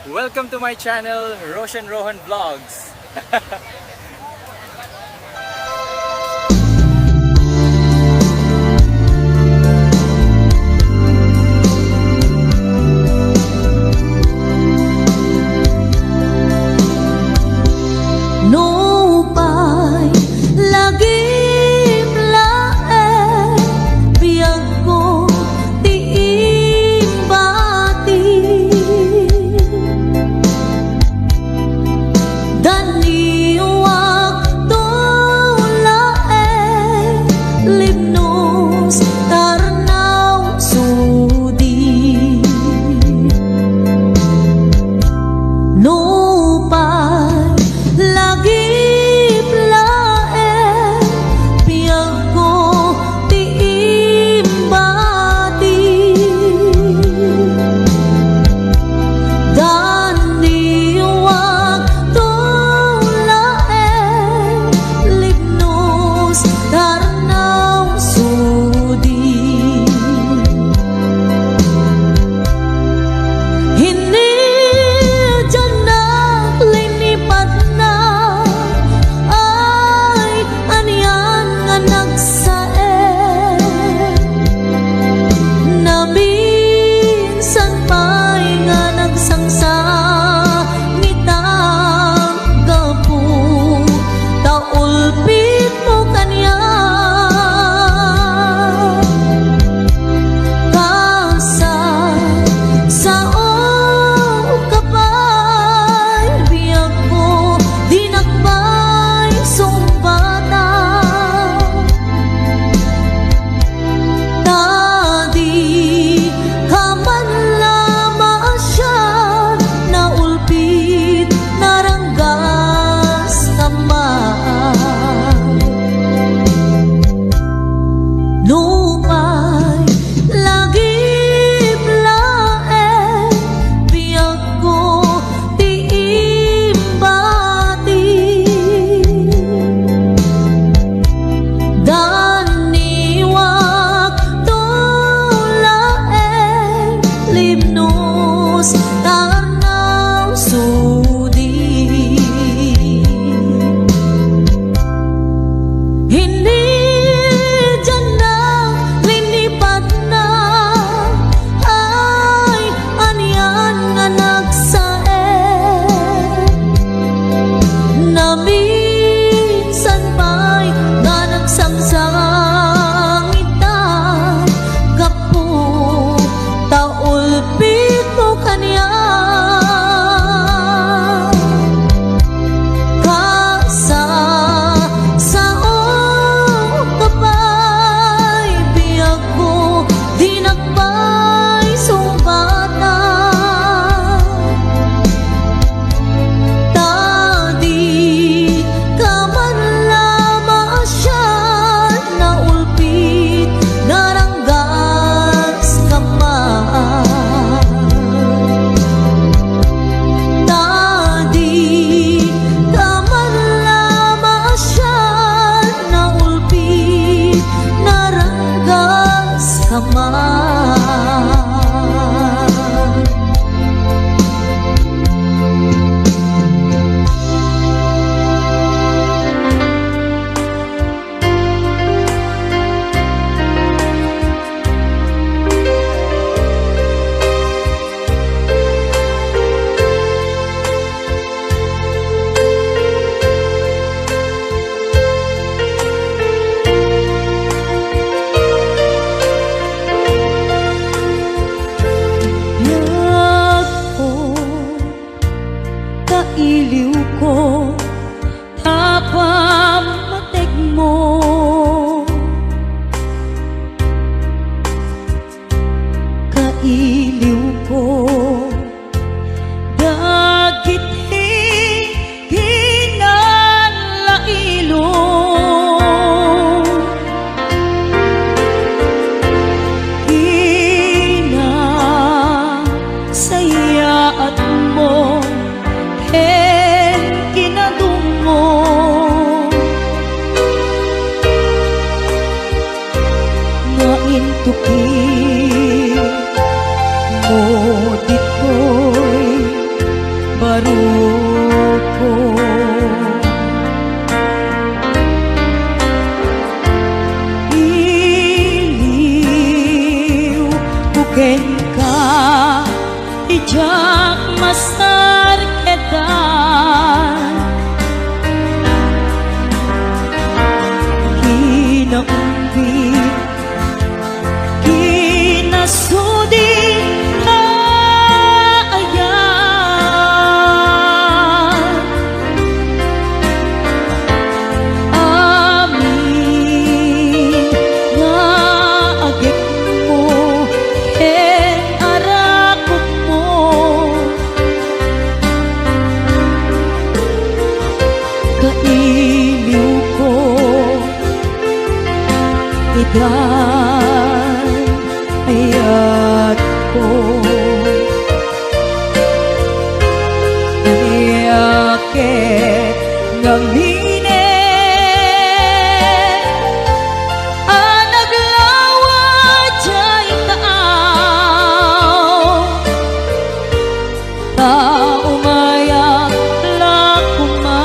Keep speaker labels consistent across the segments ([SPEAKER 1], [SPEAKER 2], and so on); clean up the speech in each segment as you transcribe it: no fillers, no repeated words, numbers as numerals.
[SPEAKER 1] Welcome to my channel, Roshan Rohan Vlogs.
[SPEAKER 2] Iliw ko tapamatig mo, kailiw ko dagit hinalailo, kinasaya at mo kinadungo, nga intuki mo dito'y Ijak masar kedan Kinaumbi Kinasudi Kaayan Amin Nga agik mo Ken arakok mo Kailiw ko Idan ayat ko Niyake ngamine Anaglawa jay taaw Taumaya lakuma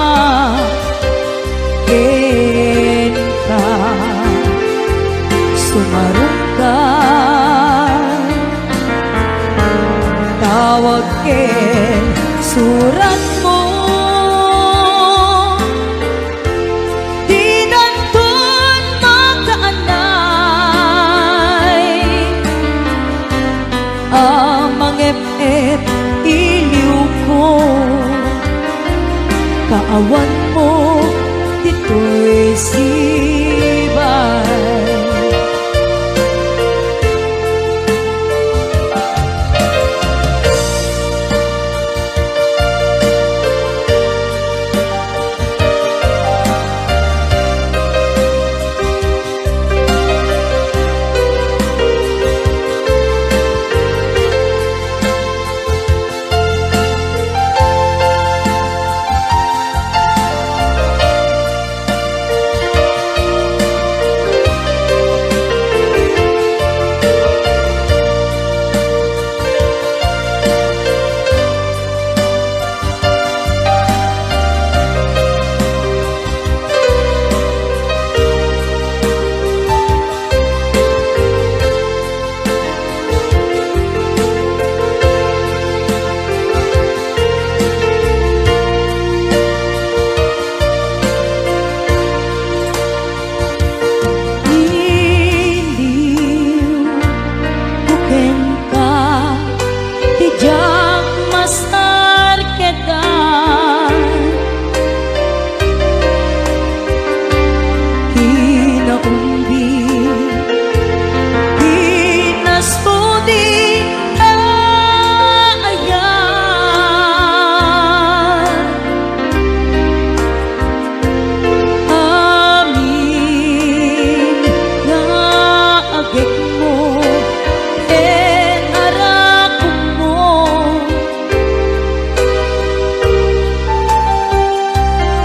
[SPEAKER 2] Kenka Sumarong ka Tawag ken surat mo Di nandun makaanay Amang ep-ep iliw ko Kaawan mo dito'y sibay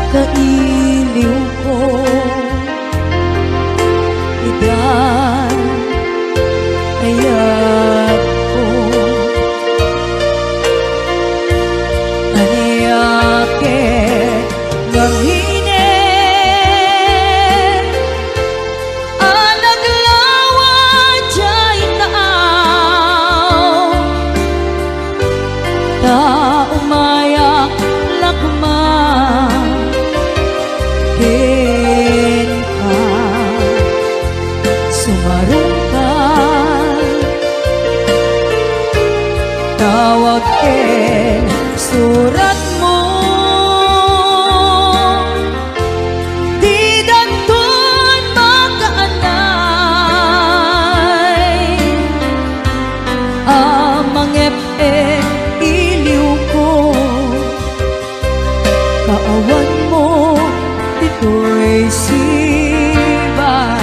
[SPEAKER 2] Kailiw ko Idan ayat ko Aniyake ngamine Anaglawa jay taaw Taumaya lakma Kenka Sumarong ka Tawag ken surat mo Di dantun makaanay Amang ep-ep iliw ko Kaawan mo Dito'y sibay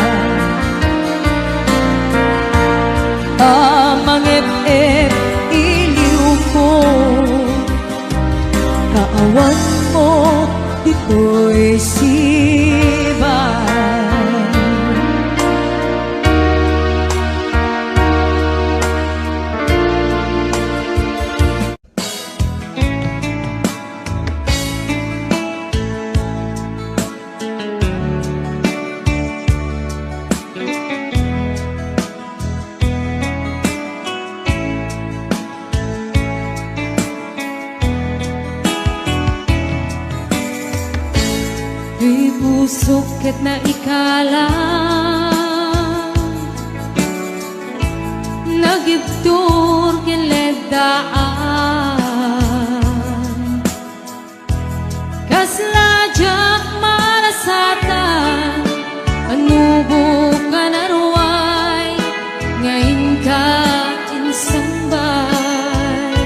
[SPEAKER 2] Amang ep-ep iliw ko Kaawan mo Dito'y sibay pusok ket na ikalang nagibtur kiledaan kaslajak marasatan anubo ka naruay ngayon ka insambay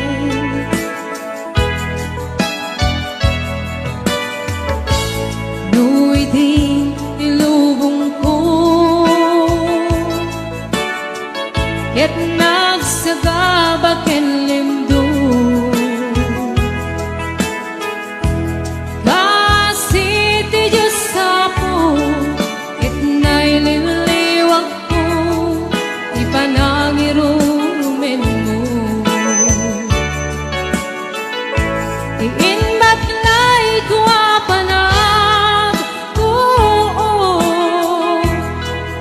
[SPEAKER 2] nuy din ilubong ko ket nagsagabak en limdo kasi ti Diyos sapo ket naililiwag ko ipanangirumen mo iinbat lay ko apanag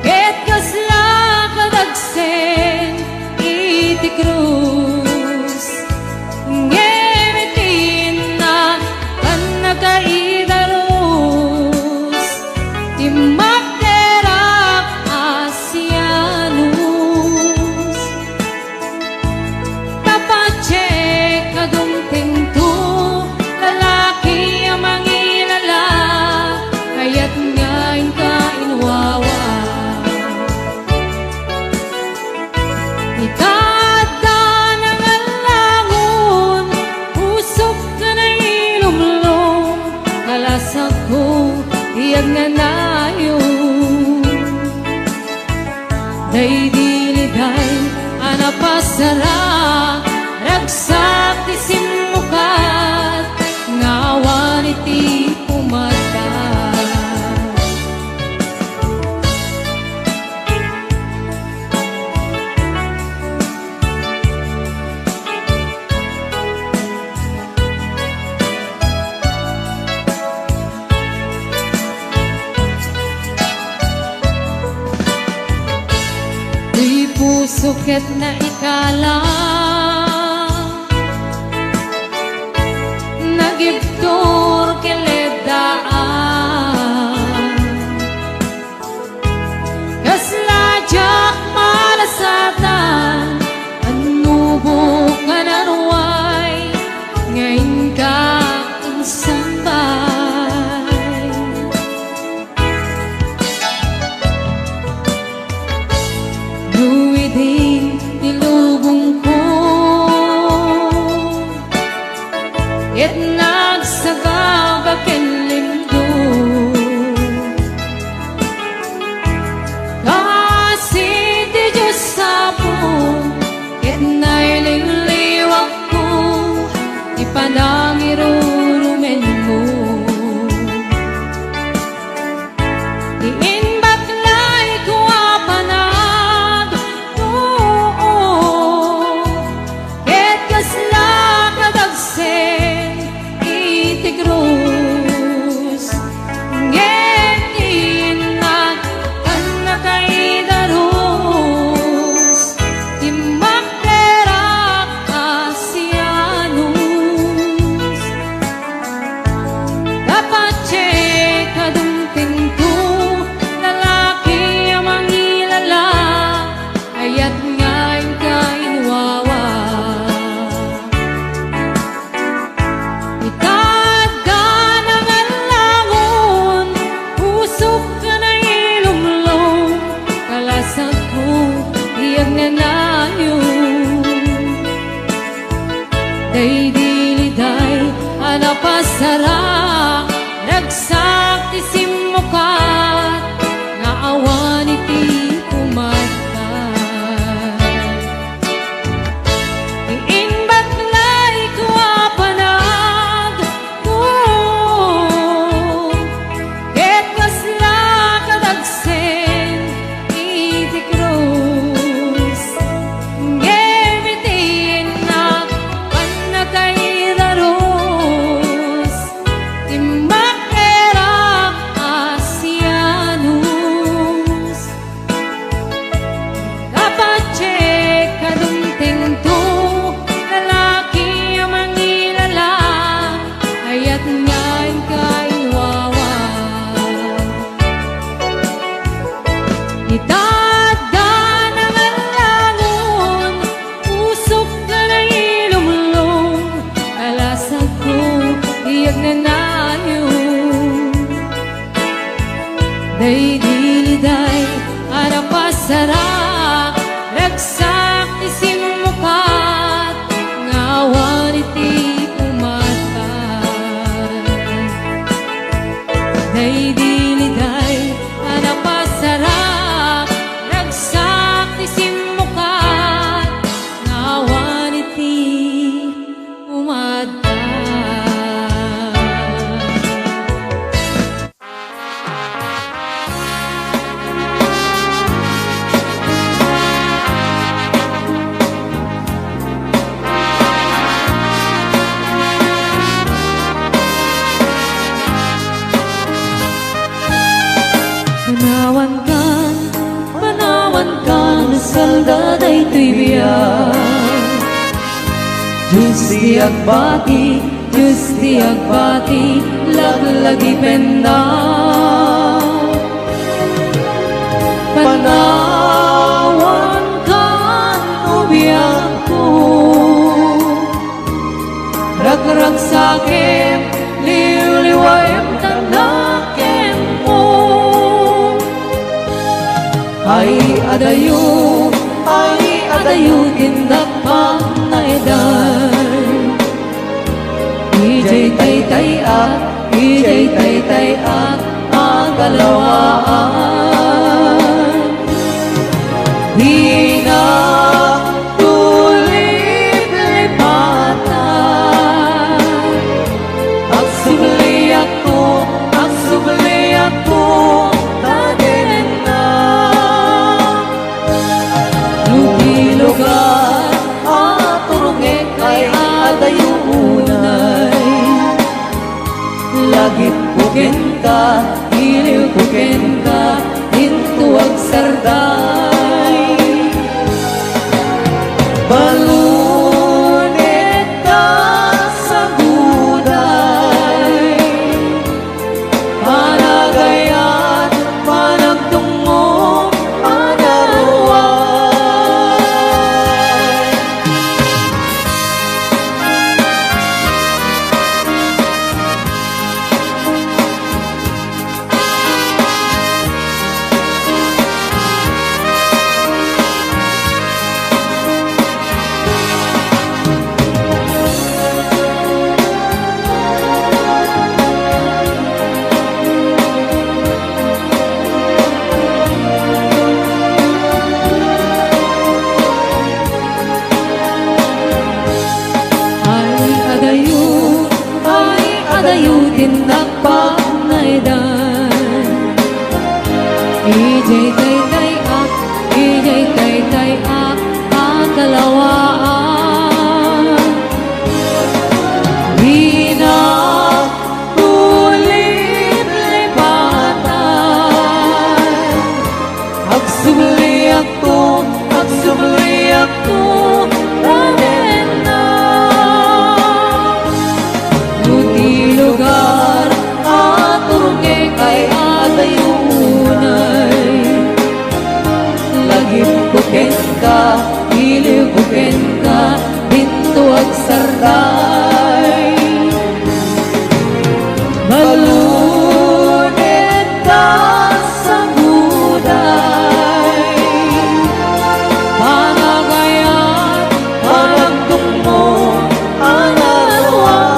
[SPEAKER 2] ket kasla kadagsen iti krus ngemitin na kan nagkaidaros imakderak asianus tapache kadumting to lalaki ang mangilala kaya't ngayon ka inwawa itadda ng alangon usok ka na ilumlong kalasag ko iyag na nayon day diliday anapasara ragsak ti simukat ngawan iti pumata di puso ket na ikalang nagibtor kiledaan kaslajak malasatan anubo ka naruay ngayon ka insambay luwidin ilubong ko ket nagsagabak en limdo kasi ti Diyos sapo ket naililiwag ko ipanangirurumen mo iinbat lay ko apanag ket kasla kadagsen iti krus ngetin na kan nakaidaros imakderak asianus tapache kadumting to lalaki ang mangilala kaya't ngayon ka inwawa itadda ng alangon usok ka na ilumlong kalasag ko iyag na nayon day diliday anapasara ragsak ti simukat nga awan iti pumatay iinbat lay ko apanag ket kasla kadagsen iti krus ngemitin na kan nagkaidaros imakderak Diyos di agbati, Diyos di agbati, laglagi penda. Panawan kan ubiyak ko, ragrag sakim, liw-liwayam tanakin mo. Ay adayo, tindak pa na edan. Ijay tay at agalawaan. Di na tulit lipatan. Agsubli ako, tagin na. Lugar at turungin kay adayo unay. Lagit pukin ka, iliw pukin ka, hintuag sarday. Balunit ka sa buday, panagayan, panagtungong, panaruan. Ay adayo, tindak pa na edan. Ijay tay akalawaan. Di na tulit lipatan. Agsubli ako, tanin na. Lugar at turungin kay adayo unay. Lagip buken ka, iliw buken ka, hintuag sarday. Balunit ka sa buday, panagayan, panagtungmong, analuay.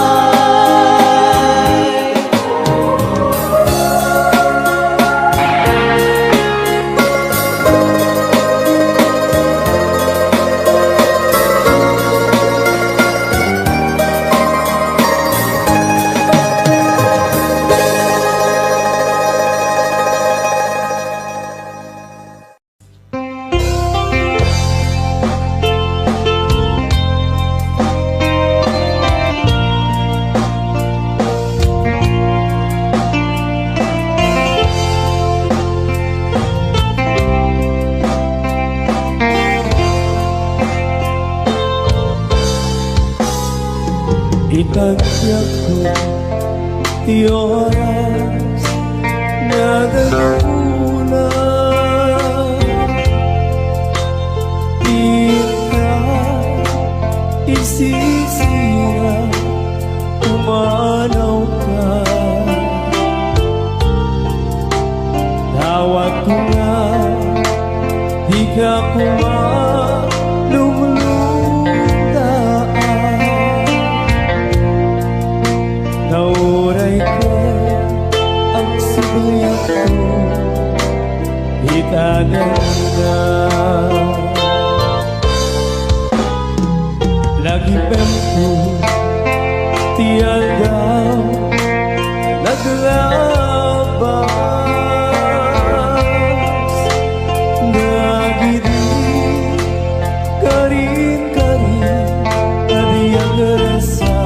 [SPEAKER 3] Itagyak ko ti oras na galuna. Di ka isisira, umanaw ka. Tawag ko nga, di ka nauray ko ang sibuyak ko, itaganda. Lagi bempo tiadaw naglabas, nagidi karin adiyang resah.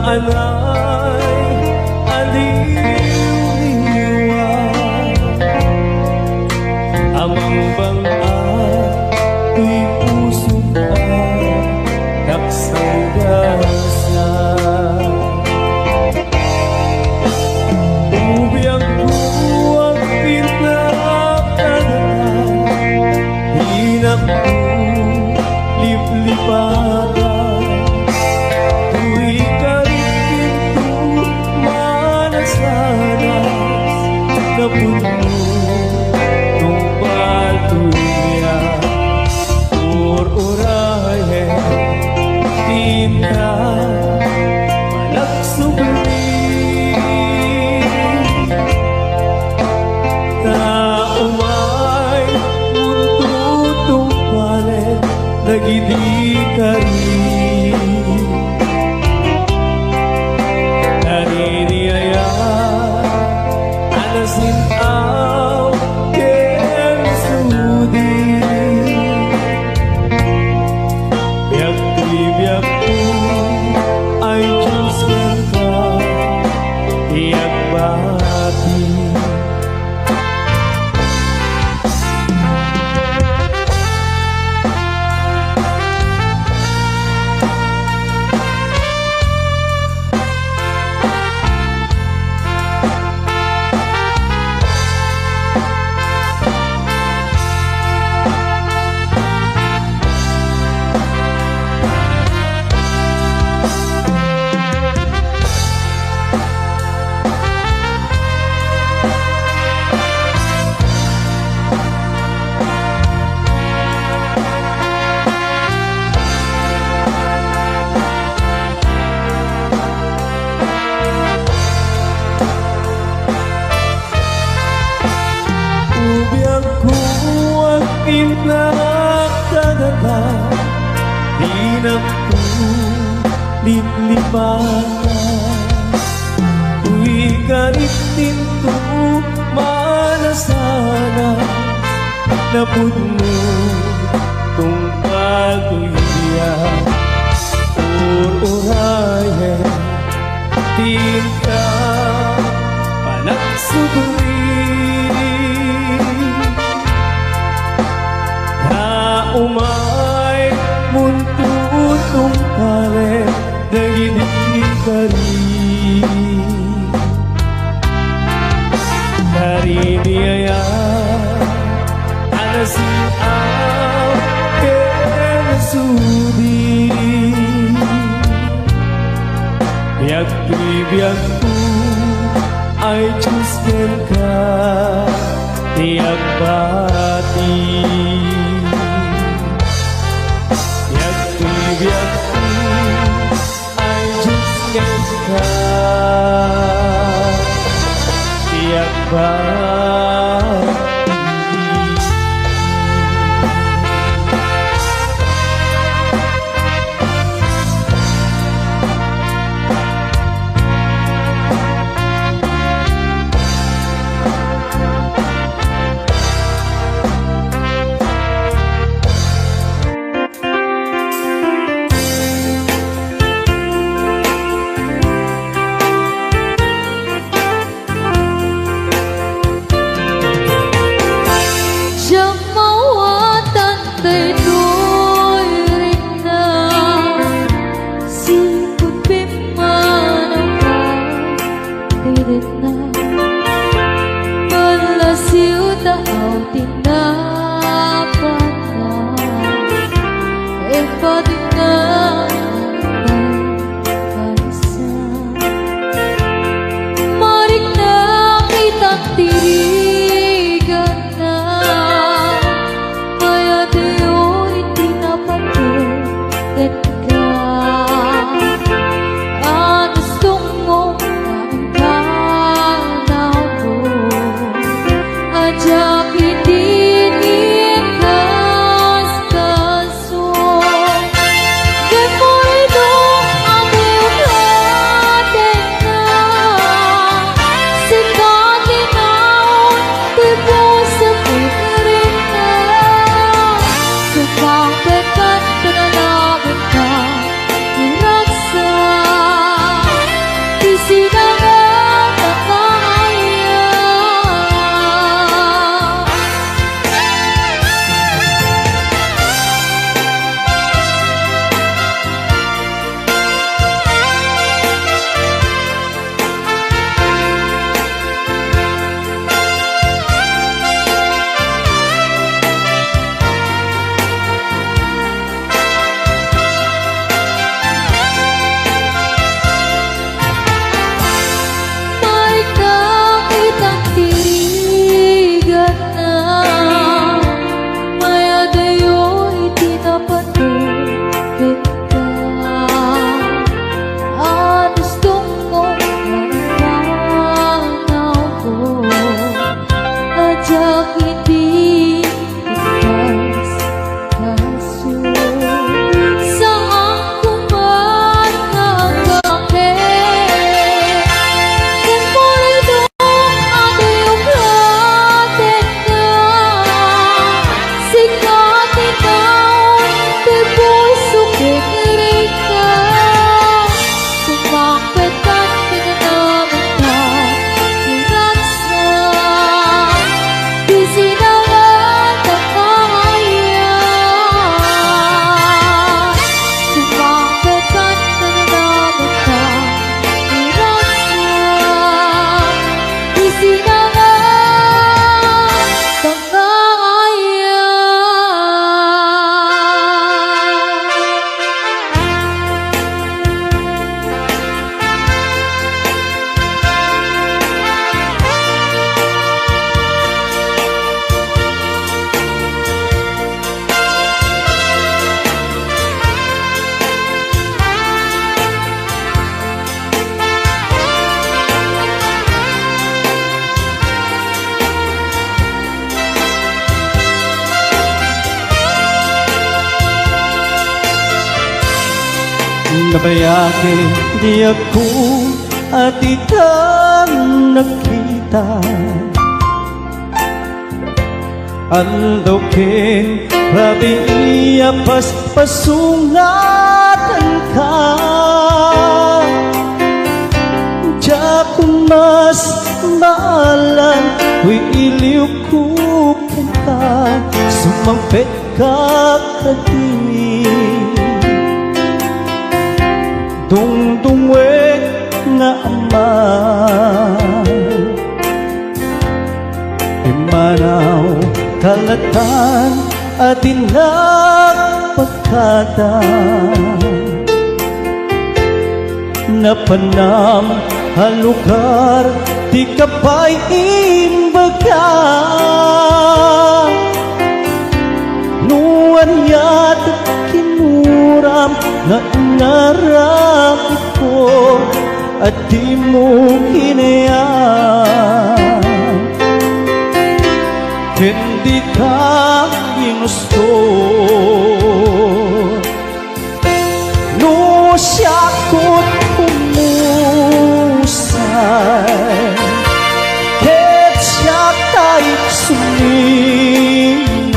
[SPEAKER 3] Makaanay aliw-liwa, bang ako'y pusong daksang gasa. Ubiyang buwang pinagkagatan, hinap ko liplipatan. Tuwi ka rin pinto manasanas na puno nung patuloy ur-urahe tinta malaksubli na umay muntutong palet nagidi ka rin naniniyaya alasin aw ken sudi biag biag ko ay Diyos ka iyak bati. Ubiyang kuwag pinagkagatan, hinap ko liplipatan. Tuwi ka rin tinto manasana na puno tungkal tuya ur-urahe tinta panagsubli na umay muntutong palet nagidi ka rin nariniyaya alasin aw ken sudi biag biag ko ay Diyos ka tiyak bati. Biag biag ko ay Diyos ka tiyak bati. Nabayake di ako at itang nakita. Aldokin rabi iya pasungatan ka. Diyak mas maalam huy iliw ko ka. Sumampet ka kadiri dungdungwek nga ama. Imanaw kalatan at inagpagkada. Napanam halugar di kapay imbaga. Nuan yat kinuram nga naramit ko at di mo hinayaan. Hindi ka ginusto no siya ko't humusay. Ket siya ta'y sumingan.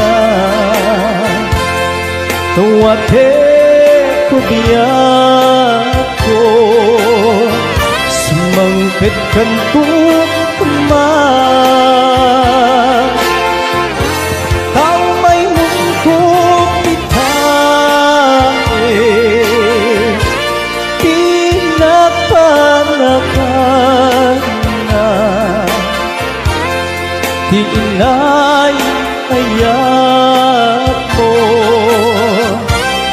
[SPEAKER 3] Tuwate ko biyak ko sumangkit kanto kumay. Tao may mundo kita pinagpanakan na. Di inay ayat ko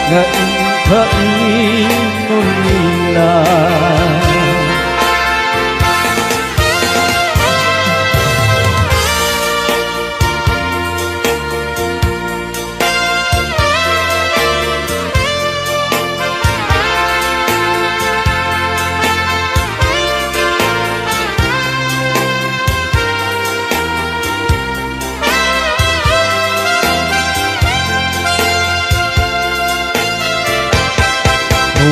[SPEAKER 3] nga ikainon nila.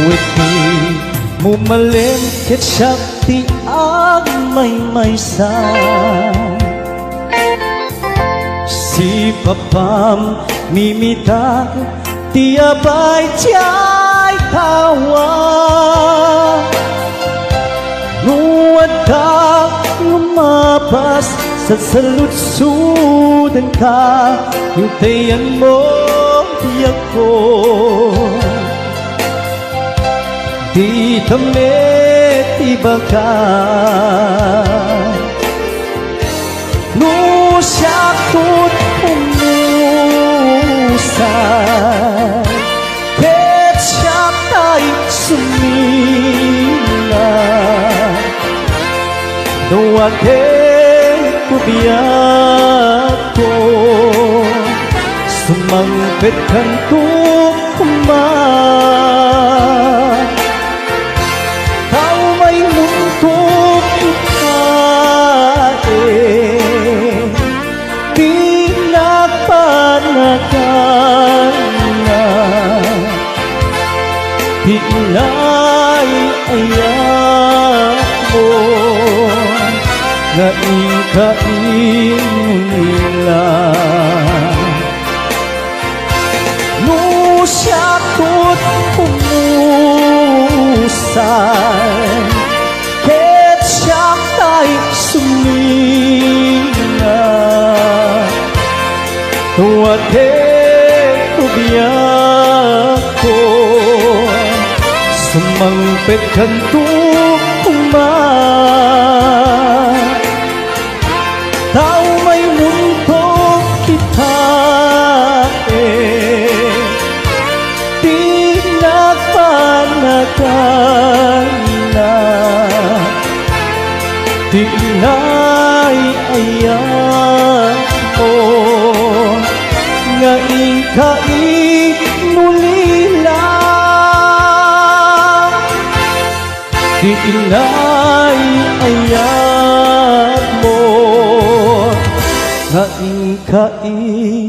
[SPEAKER 3] Witi mumalim ket syakti ang may-maysa. Si papam mimita tiabay tiyay tawa. Nuwad ka lumabas sa salutsudan ka. Hintayan mo di ako. Di tamit iba ka. No siya ko't humusay. Ket siya ta'y sumilan. Duwate ko biyak ko sumangkit kanto kumay. Di inay ayat mo nga ikainon nila. No siya ko't humusay. Ket siya ta'y sumingan. Tuwate ko biyak ko sumangpet kanto kumay. Tao may mundo kita di nagpanagan na. Di inay ayat ko nga ikainulila. Di inay ayat mo nga ikainulila.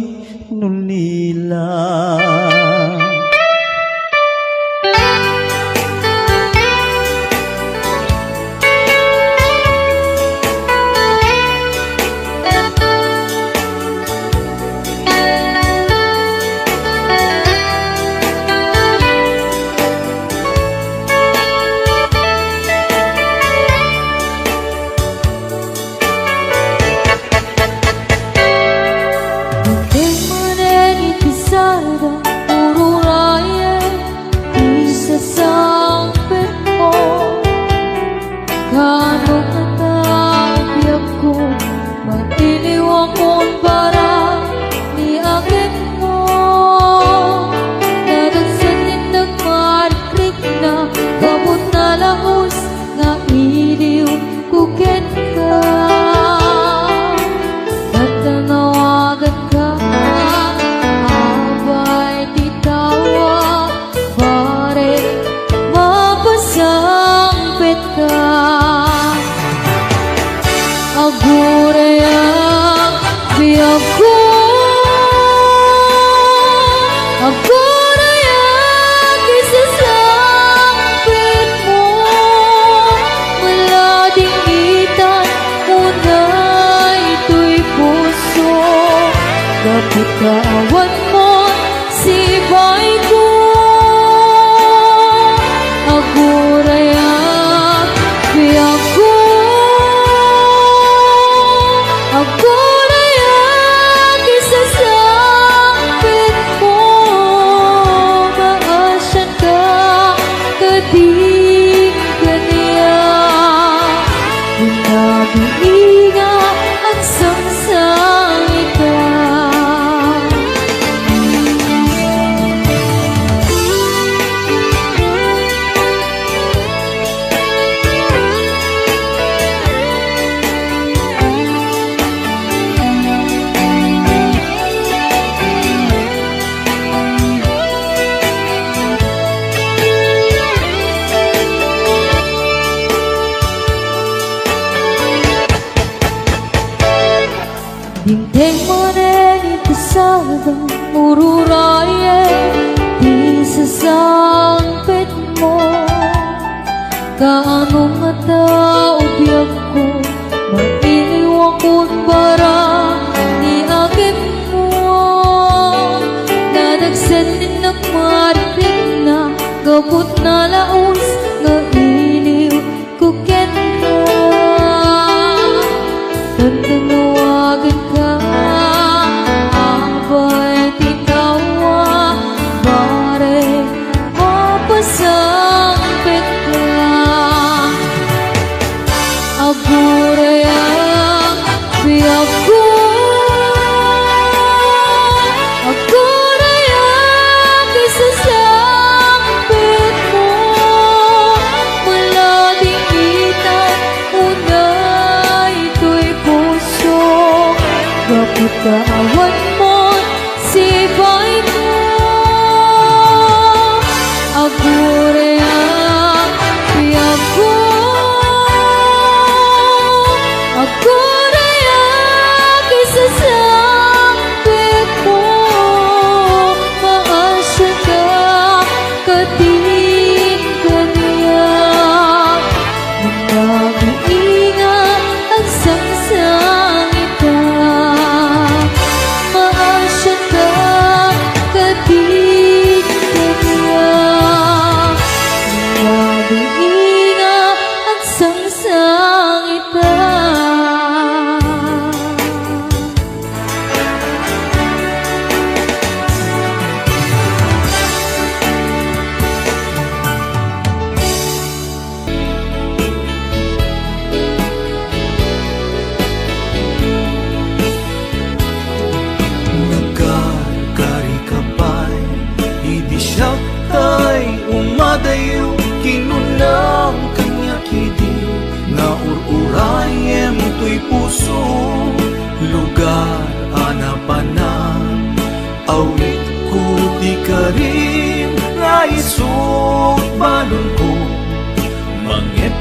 [SPEAKER 2] Kaawan mo sibay ko agurayak biyak ko agurayak isasapit mo maasyan ka kadig kaniya binabiinga ang sangsangit ka. Dinteng maneni pesada ururaye di sesangpit mo kaanong mata ubiyag ko mailiwang kun para ni agit mo nadagsan din nagmaripin na gabot na laos nga iliw kuken ka tanawagan ka abay tinawa bare mapasangpit ka agurayak biyak ko agurayak isasangpit mo malading kita unay ito'y puso gapit kaawan mo sibay ko agurayak biyak ko agurayak isasangpit mo maasya ka katig kaniya nagbiingat ang sangsangit ka maasya ka katig kaniya nagbiingat ang sangsangit ka.
[SPEAKER 3] Nagkarkari ka pa'y Idi siya tay umadayo Kinunang kanya kidi Nga ururayem to'y puso Lugar anapana Awit ko di ka rin Nga isot balon ko Mangit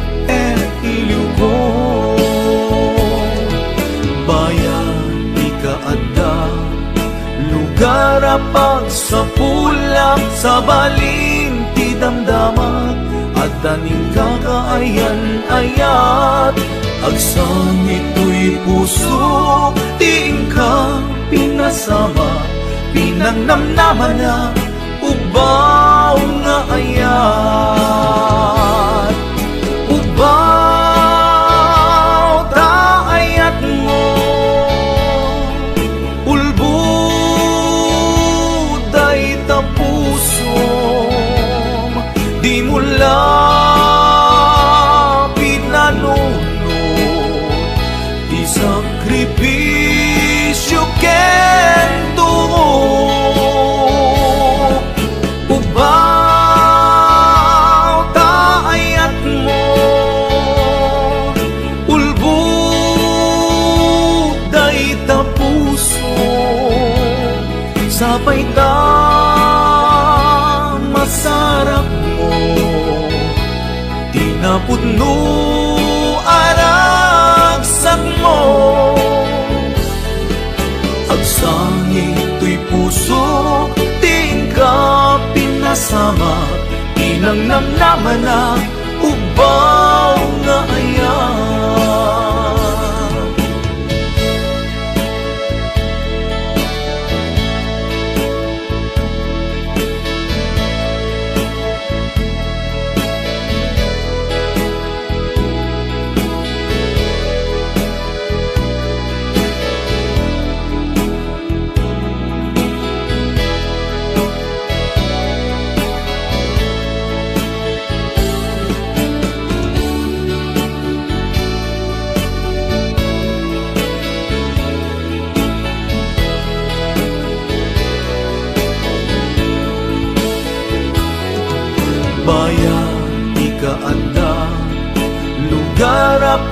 [SPEAKER 3] iliw ko Bayan di ka adda lugar apag sa pulak sa baling ti damdamat at daning kakaayan-ayat agsangit to'y puso tiing ka pinasama pinangnamnaman na ubaw nga ayat ubaw ta ayat mo di mula pinanunod di sakripisyo kento ubaw ta ayat mo ulbud day ta puso sabay ta masarap mo tinapudno aragsak mo agsangit to'y puso ting ka pinasama inangnamnaman na ubaw nga ayat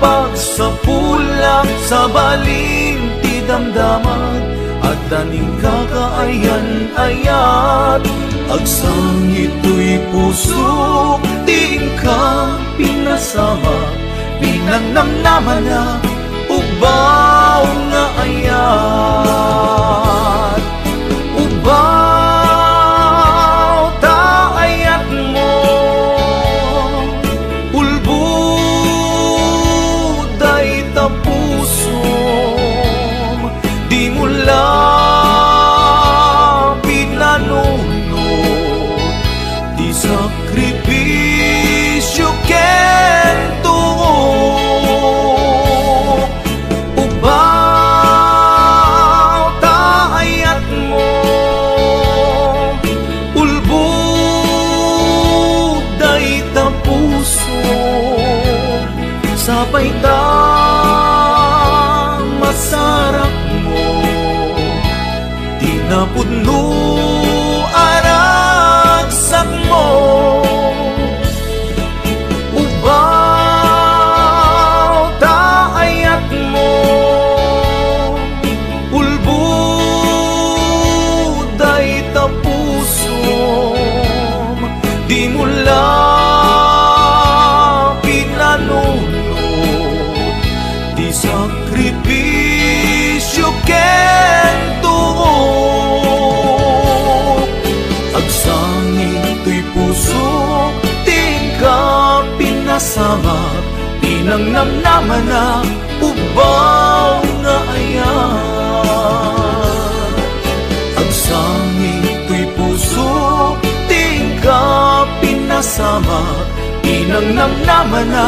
[SPEAKER 3] pagsapulak sa baling ti damdaman at daning kakaayan-ayat agsang ito'y puso tingkang pinasama pinannamnaman na ubaw nga ayat ubaw ta ayat mo ulbuday ta puso di mula pinanunod di sakripisyo kento ubaw ta ayat mo ulbuday ta puso sabay ta masarap mo tinapudno aragsak mo ubaw ta ayat mo ulbuday ta puso di mula pinanunod di sakripisyo kento agsang ito'y puso tingka pinasama pinangnamnaman na ubaw nga ayan agsang ito'y puso tingka pinasama pinangnamnaman na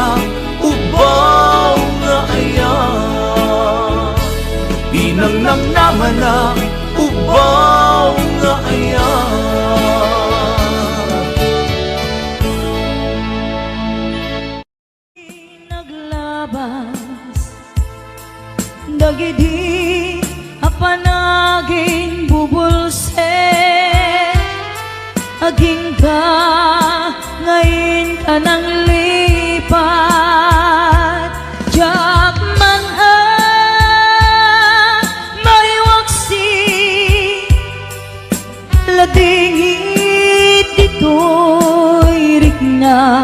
[SPEAKER 3] ubaw nga ayan pinangnamnaman na ubaw nga ayan
[SPEAKER 2] naglabas dagidi apanaging bubulse aging ka ngayon ka nang lipat jak man may waksi ladingit dito'y rikna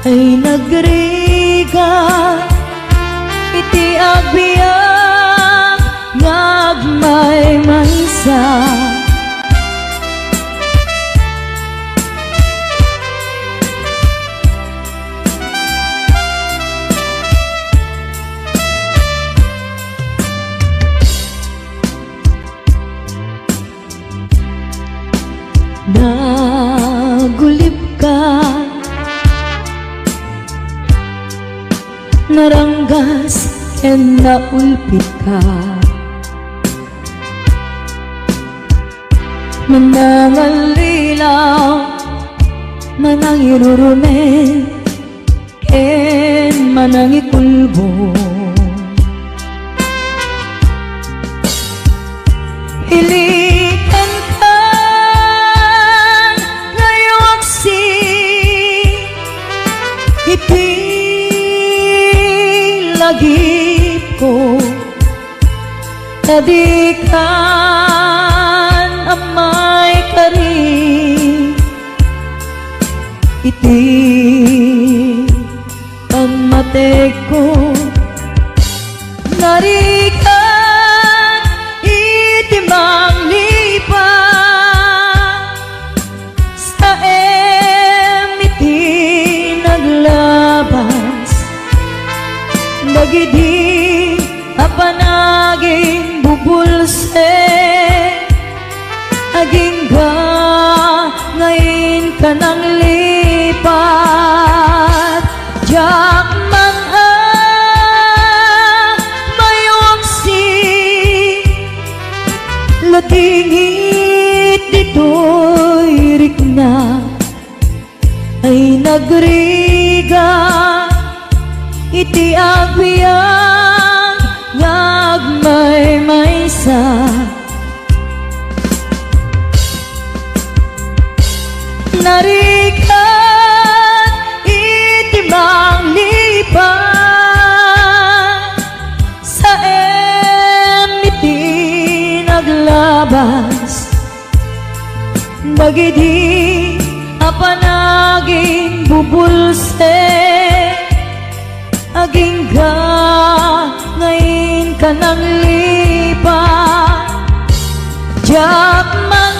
[SPEAKER 2] ay nagriga iti agbiyak ngagmay maysa nagulip ka naranggas ken naulpit ka manangalilaw manangirurumen ken manangikulbo ilikan ka ngayawaksi iti lagip ko tadikan amay kari iti pagmatek ko narikan iti manglipat sa iti naglabas dagidi apanaging bubulse aging ka ngayon ka nang lipat jak man may waksi latingit dito'y rikna ay nagriga iti agbiyak ngagmay maysa narikan iti manglipat Dagiti apanaging bubulse aging ka ngayon ka nang lipat Diyak man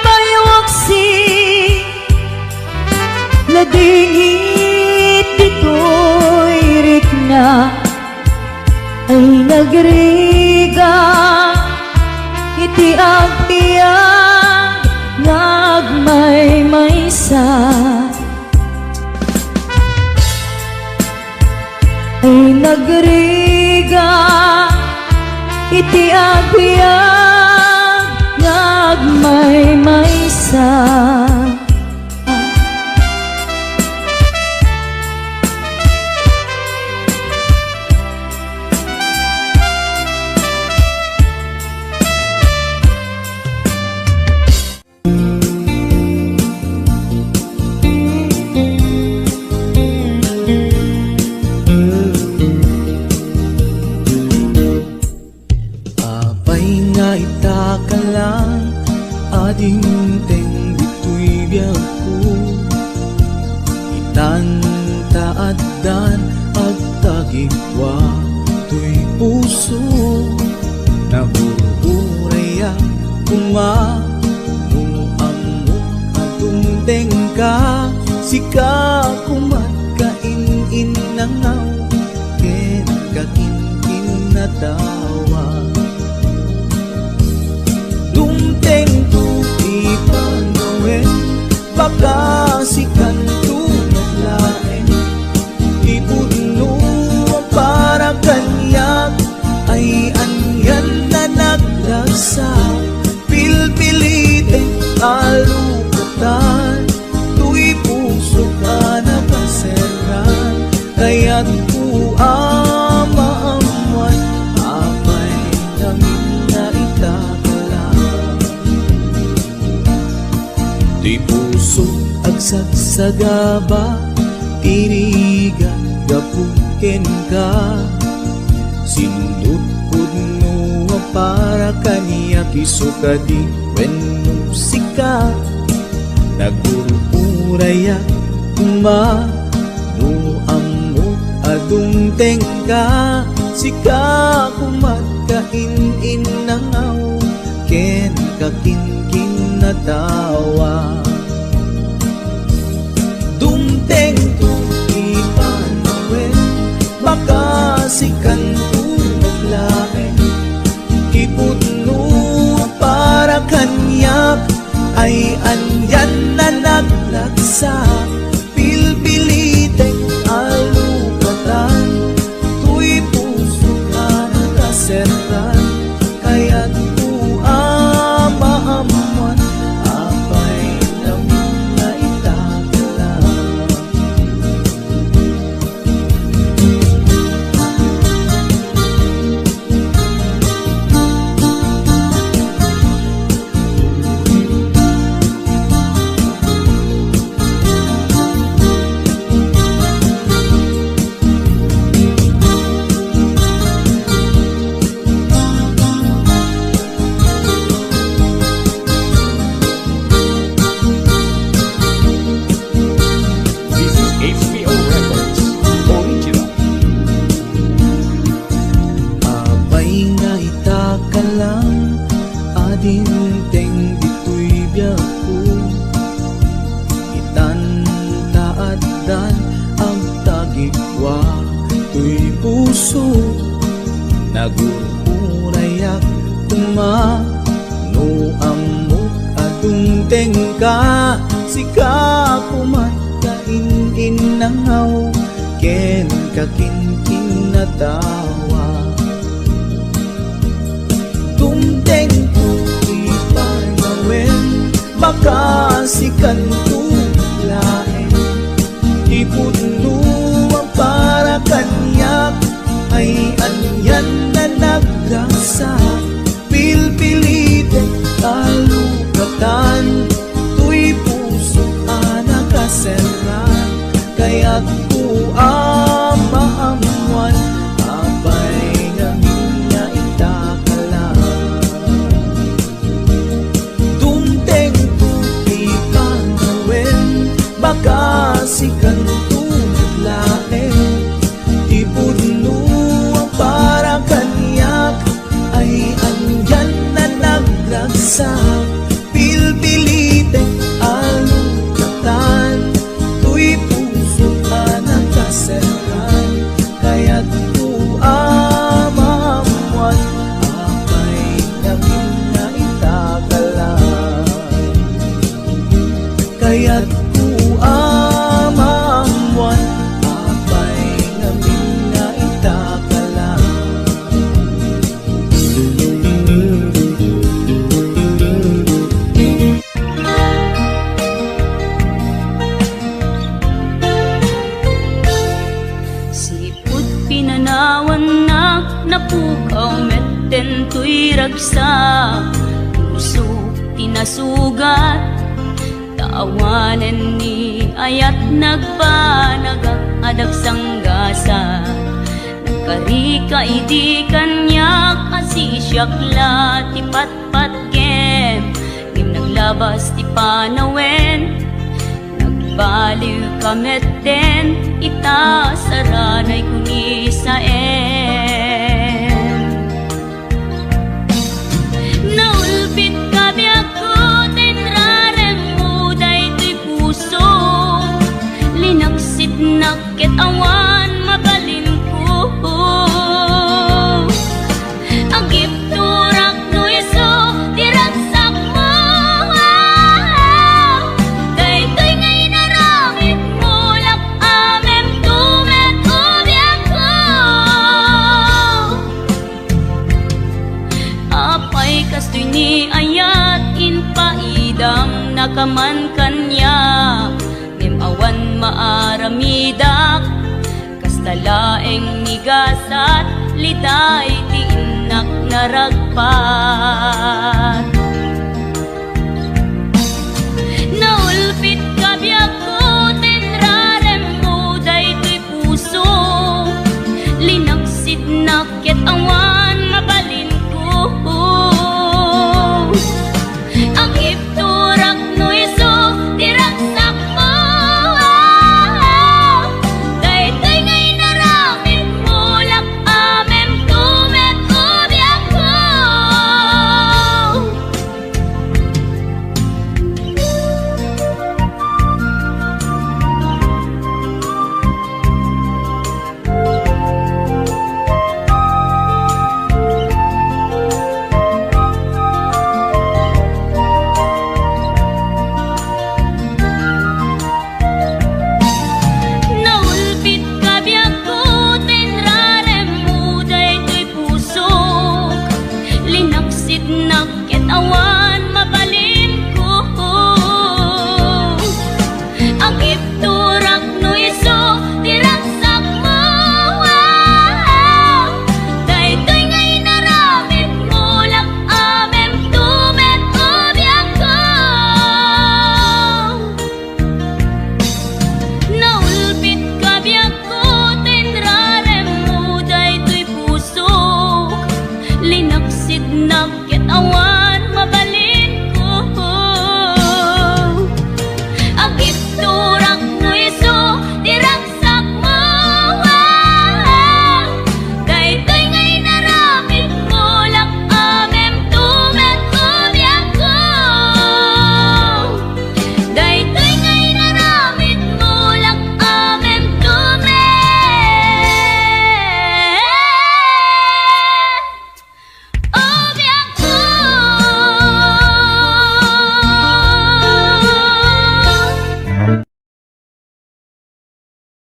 [SPEAKER 2] maywaksi ladingit dito'y rikna ay nagriga iti agpiyang ngagmay-maysa ay nagriga iti agpiyang ngagmay-maysa
[SPEAKER 3] Ading teng dito'y biyaku Itan taaddan agtagigwa to'y puso Nabuburaya kuma Nung amok atong tengka Sika kumat kain-in nangaw Ken kakin-kin natawa Dumteng tu ipanawin Baka sikan tu naglain Ipudno para kanyak Ay anyan na naglagsa Pilpilitin alukatan Tu'y puso ka nakaseran Kaya't ku amaamuan Apay namin na itakala Di puso agsagsagaba Tirigan gapuken ka Sindut pudno para kaniya Kisukadi when musika Nagururaya kuma No amok adung tengka Sika kumat kain-in nangaw Ken kakin-kin natawa Dumteng tu ipanawin Baka sikan tu naglain Ipudno para kanyak Ay anyan na naglagsa Pilpilitin alukatan Tu'y puso ka nakasertan Kaya't ku amaamuan Apay namin na itakala
[SPEAKER 1] This is HBO Records Original.
[SPEAKER 3] Apay nga itakalang Ading teng dito'y biyaku Itan taaddan ang tagigwa To'y puso Nagururayak kuma No amok atong tengka Sika kumat kain-in nangaw Ken kakin-kin natawa Dumteng tu ipanawin Baka sikan tu lain Ipudno para kanyak Ay anyan na nagrasa Pilpilitin alukatan Tu'y puso ka nakaseran Kaya't ku amaamuan Apa sa pilpilitek alukatan, tuy puso anang kasalan, kaya't tuamamuan apay namin na itakalan. Kaya't tuamamuan apay namin na itakalan.
[SPEAKER 4] Sipud pinanawan na napukaw metten tuy ragsa, puso tinasugat taawanan ni ayat nagpanagak adag sanggasa. Nagkarika idi kanyak asisyakla ti patpat kem, ngim naglabas ti panawen, nagbaliw kametten ita saranay kuni sa naulpit kabiyak ko tenrarem mo daytoy puso, linaksit nakit awan mabalin ko. Agip turak no iso diragsak mo, daytoy ngay naramit mo lak amem tumet ubiyak ko. Apay kastoy ni ayat inpaidam nakaman kanya, ngem awan maaramidak kastalaeng nigasat liday ti inak naragpat. Naulpit kabiyak ko tenrarem mo daytoy puso, linaksid nakit awan mabalin ko. Ang ipturak no iso diragsak mo, daytoy ngay naramit mo lak amem tumet ubiyak ko. Naulpit kabiyak ko tenrarem mo daytoy puso, linaksid nakit awan mabalin ko. Ang ipturak no iso diragsak mo, daytoy ngay naramit mo lak amem tumet ubiyak ko. Naulpit kabiyak ko tenrarem mo daytoy puso, linaksid nakit awan